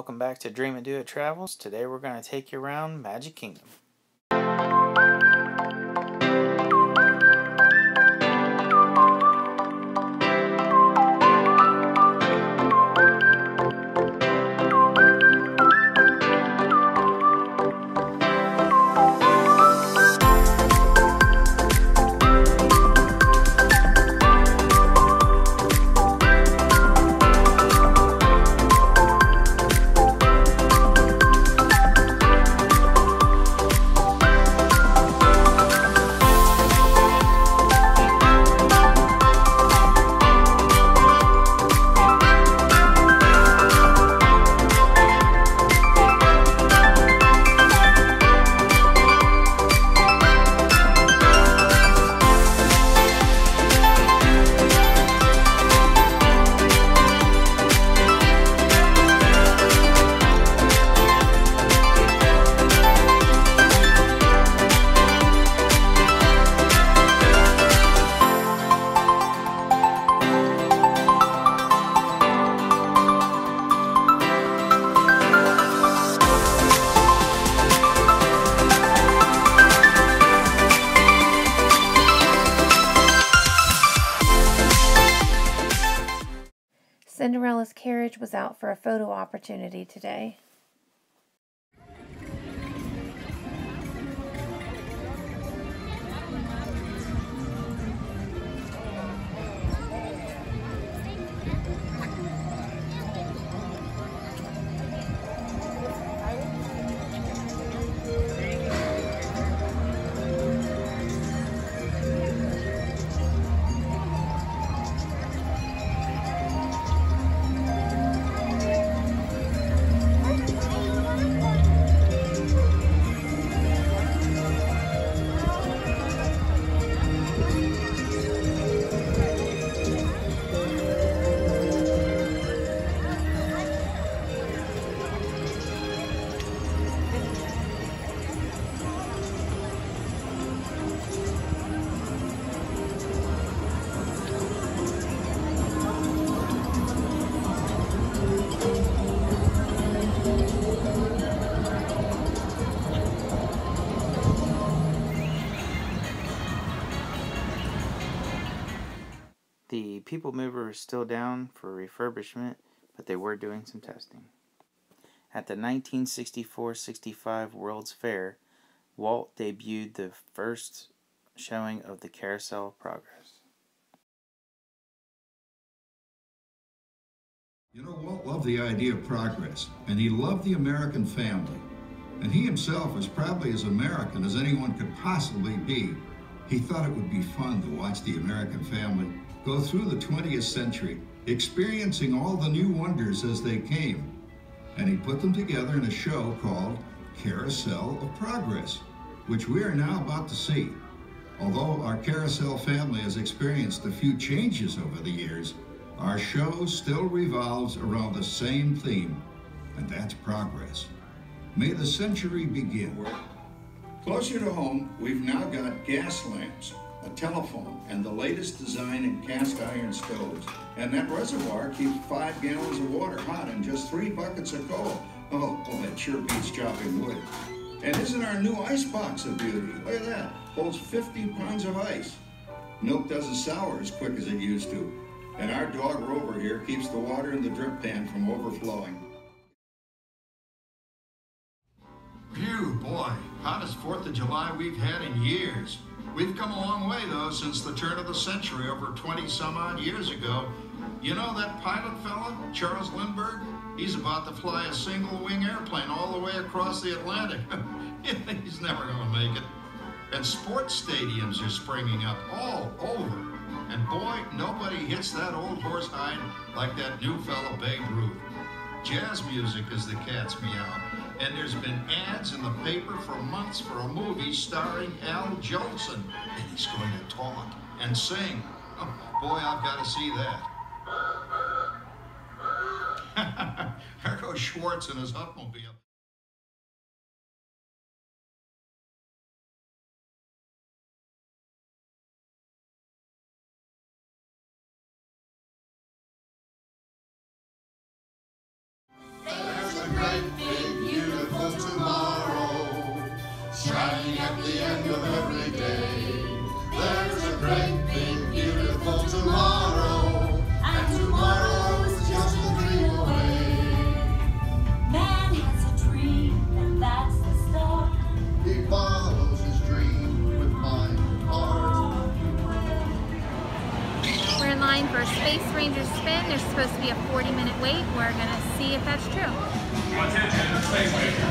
welcome back to Dream and Do It Travels. Today we're going to take you around Magic Kingdom. Cinderella's carriage was out for a photo opportunity today. The People Mover is still down for refurbishment, but they were doing some testing. At the 1964-65 World's Fair, Walt debuted the first showing of the Carousel of Progress. You know, Walt loved the idea of progress, and he loved the American family. And he himself was probably as American as anyone could possibly be. He thought it would be fun to watch the American family go through the 20th century, experiencing all the new wonders as they came. And he put them together in a show called Carousel of Progress, which we are now about to see. Although our Carousel family has experienced a few changes over the years, our show still revolves around the same theme, and that's progress. May the century begin. Closer to home, we've now got gas lamps, a telephone, and the latest design in cast iron stoves. And that reservoir keeps 5 gallons of water hot in just 3 buckets of coal. Oh, that sure beats chopping wood. And isn't our new ice box a beauty? Look at that, holds 50 pounds of ice. Milk doesn't sour as quick as it used to. And our dog Rover here keeps the water in the drip pan from overflowing. Phew, boy, hottest 4th of July we've had in years. We've come a long way, though, since the turn of the century, over 20-some-odd years ago. You know that pilot fella, Charles Lindbergh? He's about to fly a single-wing airplane all the way across the Atlantic. He's never going to make it. And sports stadiums are springing up all over. And boy, nobody hits that old horse hide like that new fella Babe Ruth. Jazz music is the cat's meow. And there's been ads in the paper for months for a movie starring Al Jolson. And he's going to talk and sing. Oh, boy, I've got to see that. There goes Schwartz in his Hupmobile. a great big beautiful tomorrow, shining at the end of every day. There's a great big beautiful tomorrow, and tomorrow's just a dream away. Man has a dream, and that's the start. He follows his dream with mind and heart. We're in line for a Space Ranger spin. There's supposed to be a 40-minute wait. We're going to see if that's true. Attention, Space Ranger.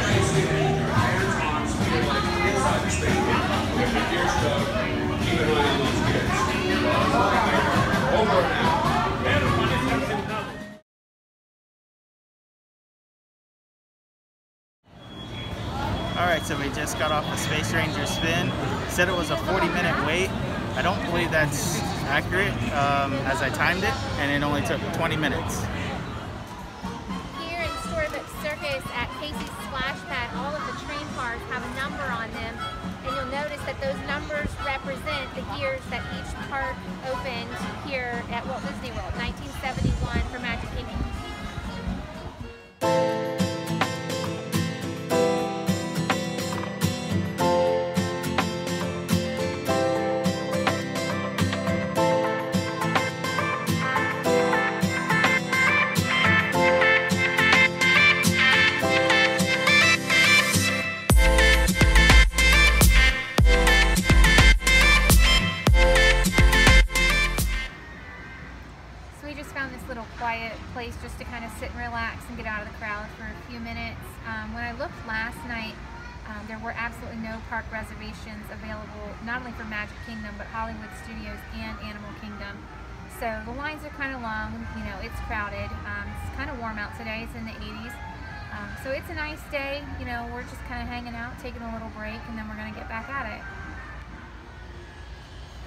Placing your hands on spacewalk inside the spacecraft. If the gear stuck, keep an eye on those gears. Over and out. Everybody steps in double. Alright, so we just got off the Space Ranger spin. Said it was a 40-minute wait. I don't believe that's accurate as I timed it, and it only took 20 minutes. Here in Storybook Circus at Casey's Splash Pad, all of the train cars have a number on them, and you'll notice that those numbers represent the years that each park opened here at Walt Disney World. 1971 for Magic Kingdom. Quiet place just to kind of sit and relax and get out of the crowd for a few minutes. When I looked last night, there were absolutely no park reservations available, not only for Magic Kingdom, but Hollywood Studios and Animal Kingdom. So the lines are kind of long, you know, it's crowded. It's kind of warm out today, it's in the 80s. So it's a nice day, you know, we're just kind of hanging out, taking a little break, and then we're going to get back at it.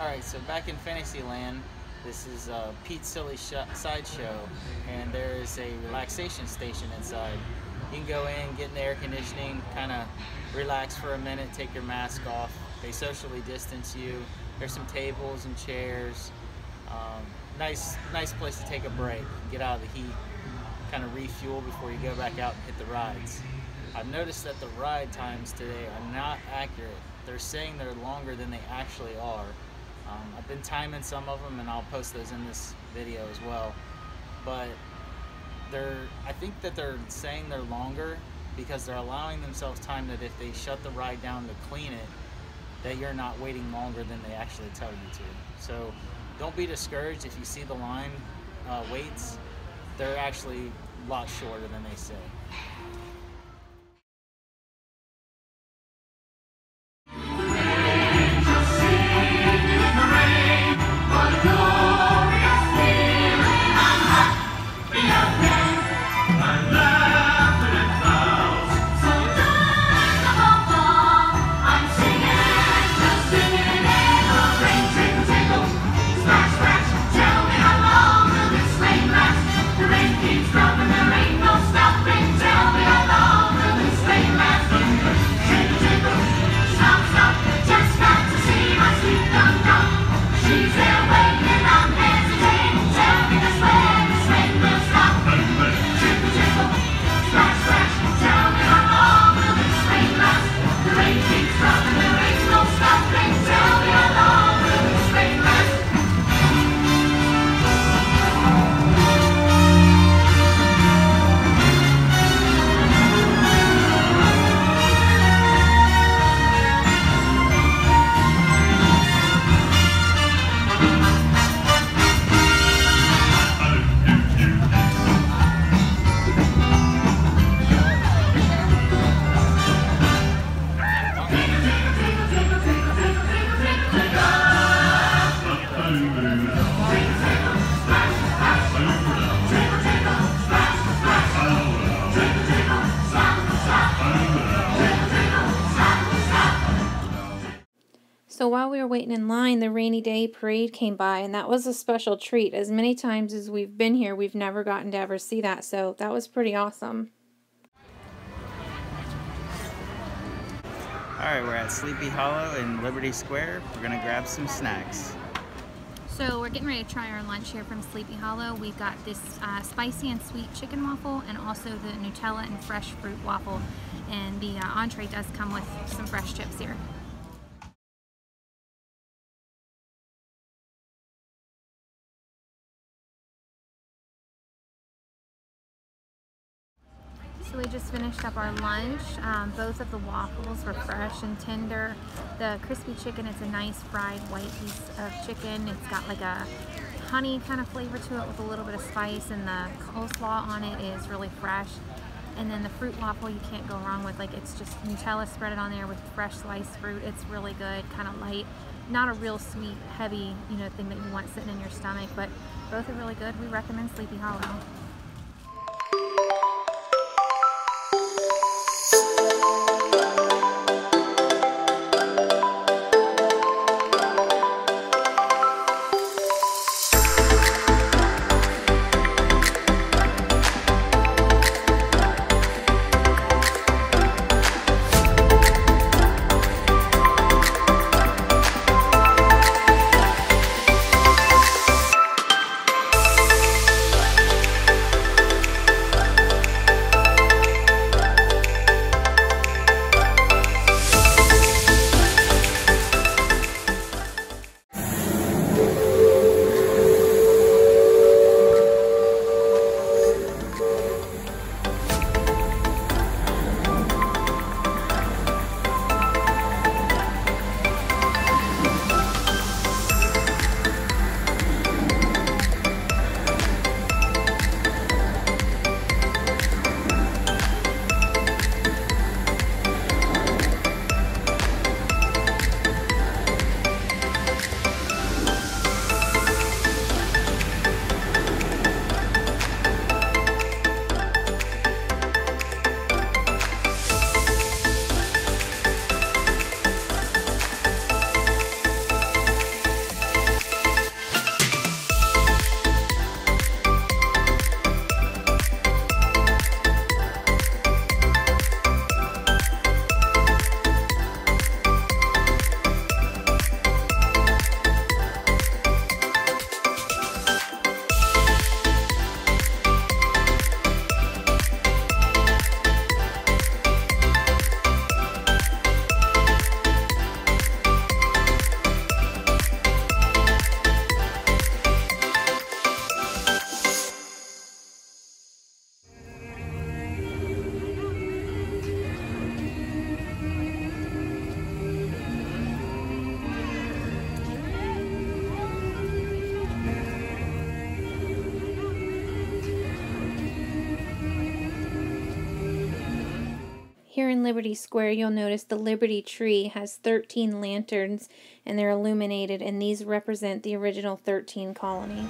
Alright, so back in Fantasyland, this is Pete's Silly Sideshow, and there is a relaxation station inside. You can go in, get in the air conditioning, kind of relax for a minute, take your mask off. They socially distance you. There's some tables and chairs. Nice place to take a break, get out of the heat, kind of refuel before you go back out and hit the rides. I've noticed that the ride times today are not accurate. They're saying they're longer than they actually are. I've been timing some of them, and I'll post those in this video as well. But I think that they're saying they're longer because they're allowing themselves time that if they shut the ride down to clean it, that you're not waiting longer than they actually tell you to. So don't be discouraged if you see the line waits. They're actually a lot shorter than they say. So while we were waiting in line, the rainy day parade came by, and that was a special treat. As many times as we've been here, we've never gotten to ever see that, so that was pretty awesome. Alright, we're at Sleepy Hollow in Liberty Square. We're going to grab some snacks. So we're getting ready to try our lunch here from Sleepy Hollow. We've got this spicy and sweet chicken waffle and also the Nutella and fresh fruit waffle. And the entree does come with some fresh chips here. So we just finished up our lunch. Both of the waffles were fresh and tender. The crispy chicken, it's a nice fried white piece of chicken. It's got like a honey kind of flavor to it with a little bit of spice, and the coleslaw on it is really fresh. And then the fruit waffle you can't go wrong with. Like, it's just Nutella spread on there with fresh sliced fruit. It's really good, kind of light. Not a real sweet, heavy, thing that you want sitting in your stomach, but both are really good. We recommend Sleepy Hollow. Here in Liberty Square, you'll notice the Liberty Tree has 13 lanterns, and they're illuminated, and these represent the original 13 colonies.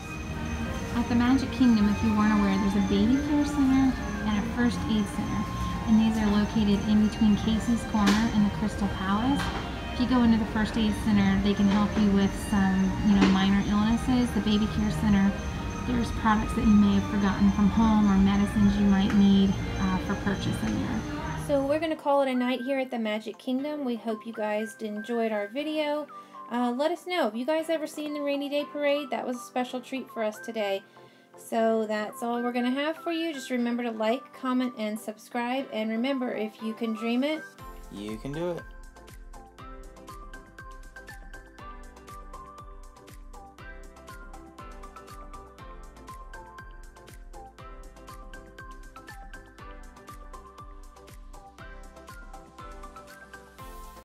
At the Magic Kingdom, if you weren't aware, there's a baby care center and a first aid center, and these are located in between Casey's Corner and the Crystal Palace. If you go into the first aid center, they can help you with some, minor illnesses. The baby care center, there's products that you may have forgotten from home or medicines you might need for purchase in there. So we're going to call it a night here at the Magic Kingdom. We hope you guys enjoyed our video. Let us know. Have you guys ever seen the Rainy Day Parade? That was a special treat for us today. So that's all we're going to have for you. Just remember to like, comment, and subscribe. And remember, if you can dream it, you can do it.